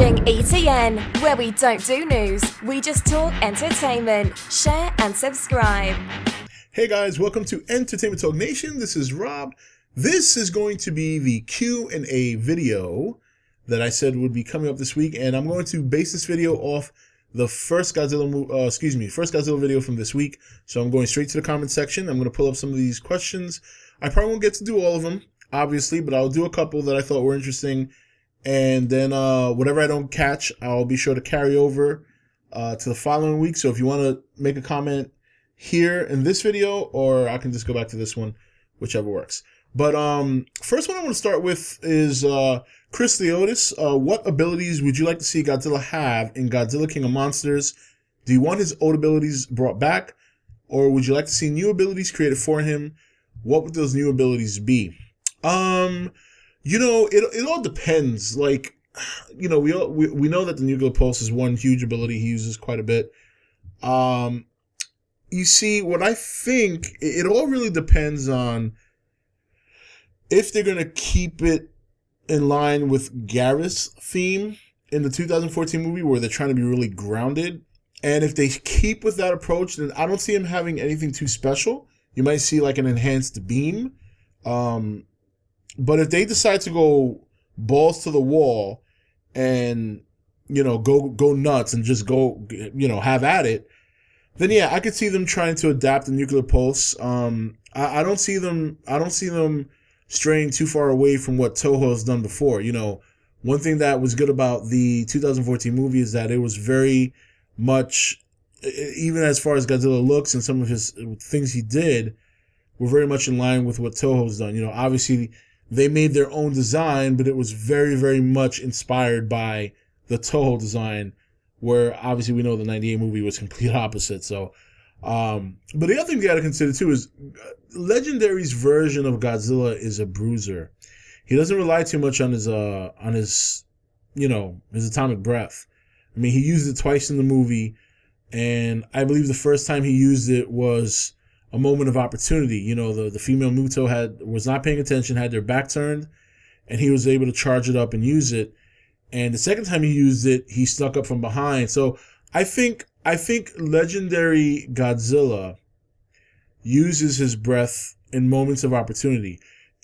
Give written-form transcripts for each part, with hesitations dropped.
watching E.T.N, where we don't do news, we just talk entertainment. Share and subscribe. Hey guys, welcome to Entertainment Talk Nation. This is Rob. This is going to be the Q&A video that I said would be coming up this week, and I'm going to base this video off the first Godzilla video from this week. So I'm going straight to the comment section. I'm going to pull up some of these questions. I probably won't get to do all of them, obviously, but I'll do a couple that I thought were interesting. And then whatever I don't catch, I'll be sure to carry over to the following week. So if you want to make a comment here in this video, or I can just go back to this one, whichever works. But first one I want to start with is Chris Leotis. What abilities would you like to see Godzilla have in Godzilla King of Monsters? Do you want his old abilities brought back, or would you like to see new abilities created for him? What would those new abilities be? It all depends. Like, we know that the nuclear pulse is one huge ability he uses quite a bit. You see, what I think, it all really depends on if they're going to keep it in line with Garrus' theme in the 2014 movie, where they're trying to be really grounded. And if they keep with that approach, then I don't see him having anything too special. You might see like an enhanced beam. But if they decide to go balls to the wall and, go nuts and just go, have at it, then yeah, I could see them trying to adapt the nuclear pulse. I don't see them straying too far away from what Toho has done before. One thing that was good about the 2014 movie is that it was very much, even as far as Godzilla looks and some of his things he did, were very much in line with what Toho's done. Obviously they made their own design, but it was very, very much inspired by the Toho design, where obviously we know the 98 movie was complete opposite. So, but the other thing you got to consider too is Legendary's version of Godzilla is a bruiser. He doesn't rely too much on his atomic breath. I mean, he used it twice in the movie, and I believe the first time he used it was a moment of opportunity. The female Muto was not paying attention, had their back turned, and he was able to charge it up and use it. And the second time he used it, he snuck up from behind. So I think Legendary Godzilla uses his breath in moments of opportunity.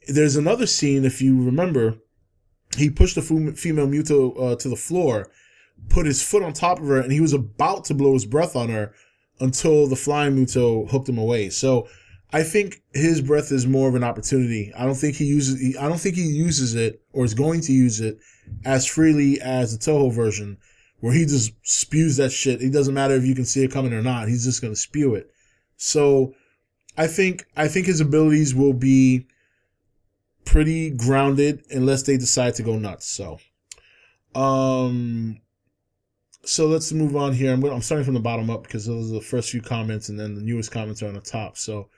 There's another scene, if you remember, he pushed the female Muto to the floor, put his foot on top of her, and he was about to blow his breath on her until the flying Muto hooked him away. So I think his breath is more of an opportunity. I don't think he uses it, or is going to use it, as freely as the Toho version, where he just spews that shit. It doesn't matter if you can see it coming or not. He's just going to spew it. So I think his abilities will be pretty grounded unless they decide to go nuts. So let's move on here. I'm starting from the bottom up because those are the first few comments, and then the newest comments are on the top. So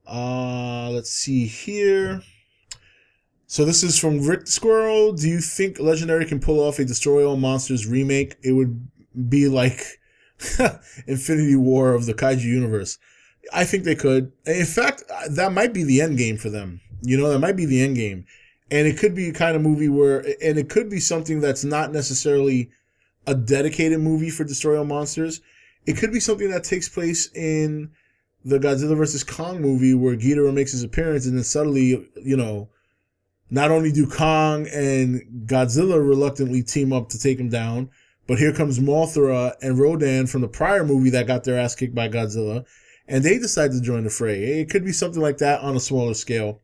let's see here. So this is from Rick the Squirrel. Do you think Legendary can pull off a Destroy All Monsters remake? It would be like Infinity War of the Kaiju universe. I think they could. In fact, that might be the end game for them. That might be the end game. And it could be a kind of movie and it could be something that's not necessarily a dedicated movie for Destroy All Monsters. It could be something that takes place in the Godzilla vs. Kong movie, where Ghidorah makes his appearance, and then suddenly, not only do Kong and Godzilla reluctantly team up to take him down, but here comes Mothra and Rodan from the prior movie that got their ass kicked by Godzilla, and they decide to join the fray. It could be something like that on a smaller scale.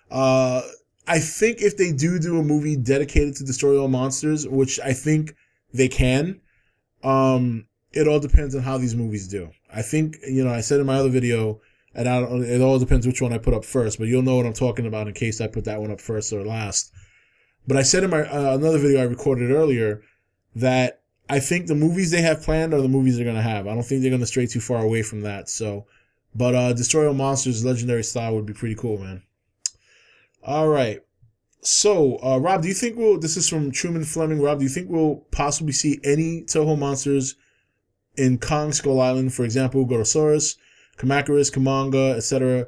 I think if they do a movie dedicated to Destroy All Monsters, which I think they can, it all depends on how these movies do. I think, I said in my other video, and it all depends which one I put up first, but you'll know what I'm talking about in case I put that one up first or last. But I said in my another video I recorded earlier that I think the movies they have planned are the movies they're going to have. I don't think they're going to stray too far away from that. So, but Destroy All Monsters Legendary style would be pretty cool, man. All right. So, Rob, do you think this is from Truman Fleming, Rob, do you think we'll possibly see any Toho monsters in Kong Skull Island? For example, Gorosaurus, Kamacuras, Kamanga, etc.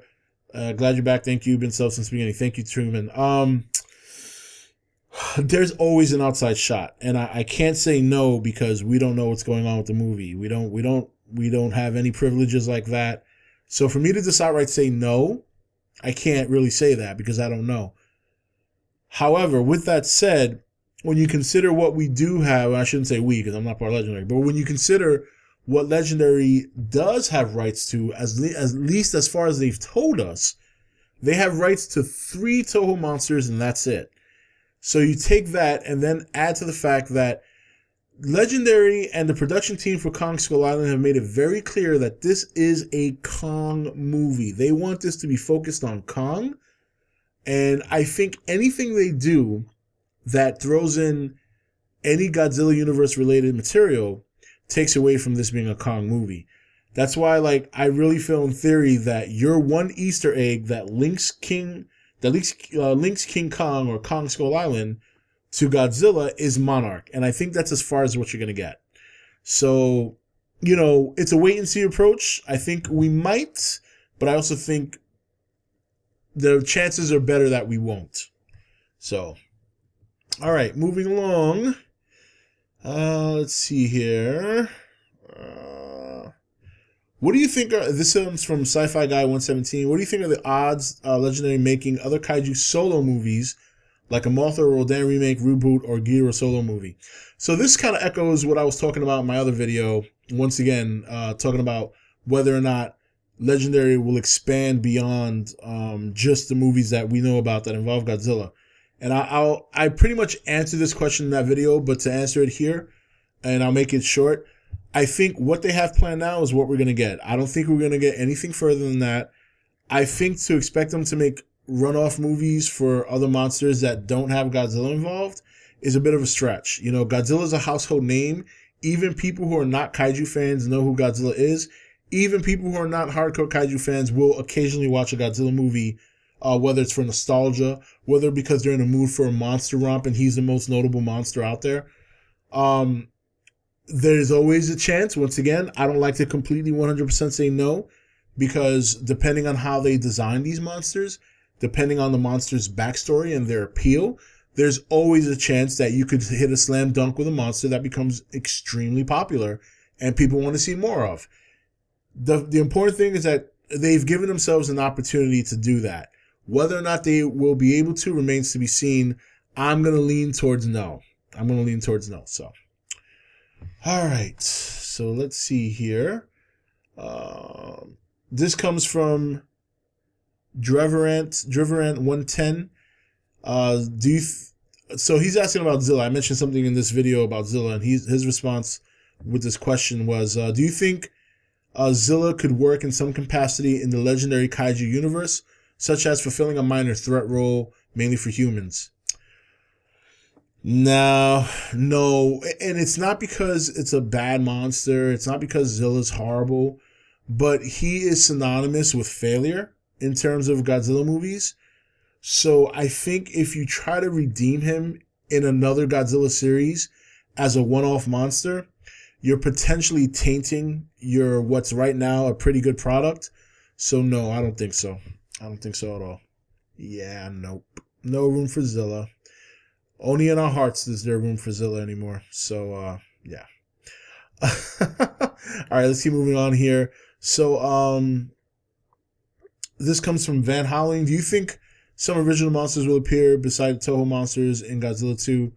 Glad you're back. Thank you. Been self since the beginning. Thank you, Truman. There's always an outside shot, and I can't say no because we don't know what's going on with the movie. We don't have any privileges like that. So for me to just outright say no, I can't really say that because I don't know. However, with that said, when you consider what we do have, I shouldn't say we because I'm not part of Legendary, but when you consider what Legendary does have rights to, at least as far as they've told us, they have rights to 3 Toho monsters and that's it. So you take that and then add to the fact that Legendary and the production team for Kong Skull Island have made it very clear that this is a Kong movie. They want this to be focused on Kong. And I think anything they do that throws in any Godzilla universe related material takes away from this being a Kong movie. That's why, like, I really feel in theory that your one Easter egg that links King Kong or Kong Skull Island to Godzilla is Monarch. And I think that's as far as what you're going to get. So, it's a wait and see approach. I think we might, but I also think the chances are better that we won't. So, all right, moving along. Let's see here. What do you think this comes from Sci-Fi Guy 117. What do you think are the odds Legendary making other kaiju solo movies like a Mothra or Rodan remake, reboot, or Ghidorah solo movie? So this kind of echoes what I was talking about in my other video. Once again, talking about whether or not Legendary will expand beyond just the movies that we know about that involve Godzilla. And I pretty much answered this question in that video, but to answer it here, and I'll make it short, I think what they have planned now is what we're going to get. I don't think we're going to get anything further than that. I think to expect them to make runoff movies for other monsters that don't have Godzilla involved is a bit of a stretch. Godzilla's a household name. Even people who are not kaiju fans know who Godzilla is. Even people who are not hardcore kaiju fans will occasionally watch a Godzilla movie, whether it's for nostalgia, whether because they're in a mood for a monster romp and he's the most notable monster out there. There's always a chance. Once again, I don't like to completely 100% say no, because depending on how they design these monsters, depending on the monster's backstory and their appeal, there's always a chance that you could hit a slam dunk with a monster that becomes extremely popular and people want to see more of. The important thing is that they've given themselves an opportunity to do that. Whether or not they will be able to remains to be seen. I'm going to lean towards no. So, all right. So let's see here. This comes from Dreverant 110. So he's asking about Zilla. I mentioned something in this video about Zilla, and his response with this question was, do you think Zilla could work in some capacity in the Legendary Kaiju universe, such as fulfilling a minor threat role, mainly for humans? No. And it's not because it's a bad monster. It's not because Zilla's horrible, but he is synonymous with failure in terms of Godzilla movies. So I think if you try to redeem him in another Godzilla series as a one-off monster, you're potentially tainting your what's right now a pretty good product. So no, I don't think so. I don't think so at all. Yeah, nope. No room for Zilla. Only in our hearts is there room for Zilla anymore. So, yeah. All right, let's keep moving on here. So, this comes from Van Howling. Do you think some original monsters will appear beside Toho monsters in Godzilla 2?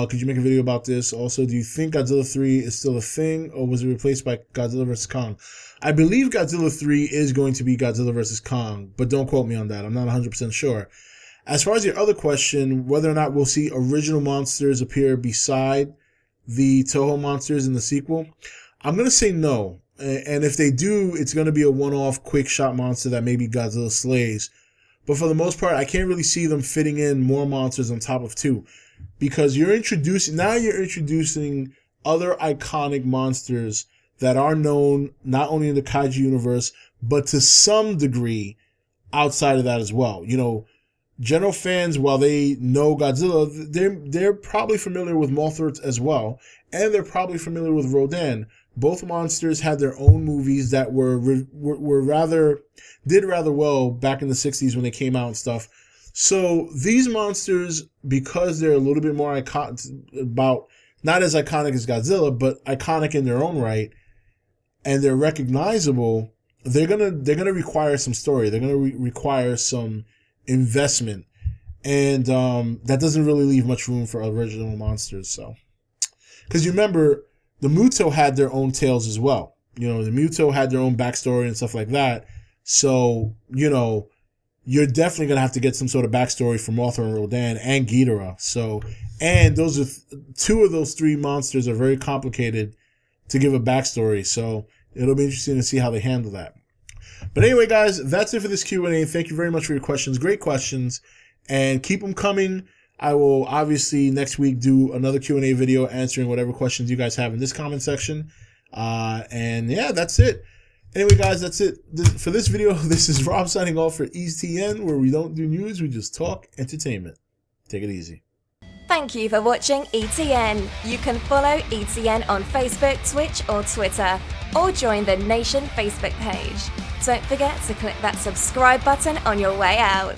Could you make a video about this? Also, do you think Godzilla 3 is still a thing, or was it replaced by Godzilla vs. Kong? I believe Godzilla 3 is going to be Godzilla vs. Kong, but don't quote me on that. I'm not 100% sure. As far as your other question, whether or not we'll see original monsters appear beside the Toho monsters in the sequel, I'm going to say no. And if they do, it's going to be a one-off quick shot monster that maybe Godzilla slays. But for the most part, I can't really see them fitting in more monsters on top of 2. Because you're introducing other iconic monsters that are known not only in the kaiju universe, but to some degree outside of that as well. General fans, while they know Godzilla, they're probably familiar with Mothra as well, and they're probably familiar with Rodan. Both monsters had their own movies that did rather well back in the 60s when they came out and stuff. So these monsters, because they're a little bit more iconic, not as iconic as Godzilla, but iconic in their own right, and they're recognizable, they're gonna require some story. They're gonna require some investment, and that doesn't really leave much room for original monsters. So, because you remember, the Muto had their own tales as well. The Muto had their own backstory and stuff like that. So, you're definitely going to have to get some sort of backstory from Mothra and Rodan and Ghidorah. So, and those are two of those three monsters are very complicated to give a backstory. So, it'll be interesting to see how they handle that. But anyway, guys, that's it for this Q&A. Thank you very much for your questions. Great questions. And keep them coming. I will obviously next week do another Q&A video answering whatever questions you guys have in this comment section. And yeah, that's it. Anyway, guys, that's it for this video. This is Rob signing off for E.T.N, where we don't do news, we just talk entertainment. Take it easy. Thank you for watching E.T.N. You can follow E.T.N on Facebook, Twitch, or Twitter, or join the Nation Facebook page. Don't forget to click that subscribe button on your way out.